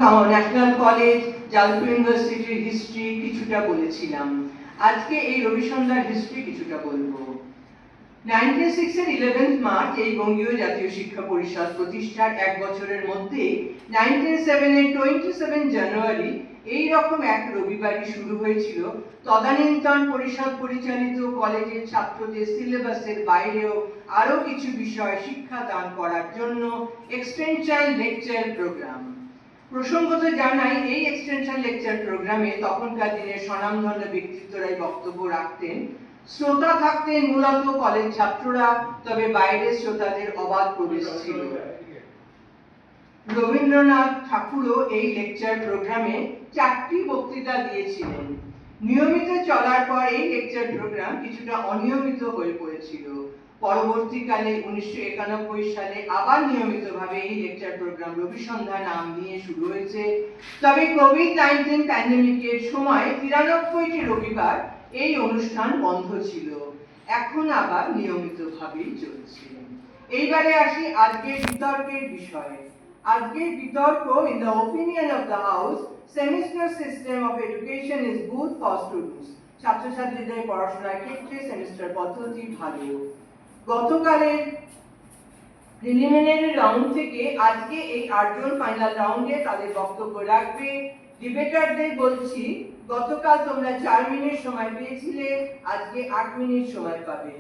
National college, জালপুর ইউনিভার্সিটির history কিছুটা বলেছিলাম। আজকে এই রবি সন্ধ্যার হিস্ট্রি কিছুটা বলবো। 1906 এর 11th মার্চ এই বঙ্গীয় জাতীয় শিক্ষা পরিষদ প্রতিষ্ঠার এক বছরের মধ্যে 1907 এর 27 জানুয়ারি এই রকম এক রবিবারই শুরু হয়েছিল তদানীন্তন পরিষদ পরিচালিত কলেজের ছাত্রদের সিলেবাসের বাইরেও আরো কিছু বিষয় শিক্ষাদান করার জন্য এক্সটেনশন লেকচার প্রোগ্রাম। প্রসঙ্গত জানাই, এই এক্সটেনশন লেকচার প্রোগ্রামে তখনকার দিনের স্বনামধন্য ব্যক্তিত্বরাই বক্তব্য রাখতেন। শ্রোতা থাকতেন মূলত কলেজ ছাত্ররা, তবে বাইরের শ্রোতাদের অবাধ প্রবেশ ছিল। রবীন্দ্রনাথ ঠাকুরও এই লেকচার প্রোগ্রামে 4টি বক্তৃতা দিয়েছিলেন। নিয়মিত চলার পর এই লেকচার প্রোগ্রাম কিছুটা অনিয়মিত হয়ে পড়েছিল। পরবর্তীকালে 1991 সালে আবার নিয়মিতভাবে এই লেকচার প্রোগ্রাম রবি সন্ধ্যা নাম নিয়ে শুরু হয়েছে। তবে কোভিড-19 প্যান্ডেমিকের সময় 93টি রবিবার এই অনুষ্ঠান বন্ধ ছিল। এখন আবার নিয়মিতভাবেই চলছে। এইবারে আসি আজকের বিতর্কের বিষয়ে। আজকের বিতর্ক, in the opinion of the house, semester system of education is good for students. ছাত্রছাত্রীদের পড়াশোনার ক্ষেত্রে সেমিস্টার পদ্ধতি ভালো। গতকালের প্রিলিমিনারি রাউন্ড থেকে আজকে এই 8 জন ফাইনাল রাউন্ডে তাদের বক্তব্য রাখবে। ডিবেটারদের বলছি, গতকাল তোমরা 4 মিনিট সময় পেয়েছিলে, আজকে 8 মিনিট সময় পাবে।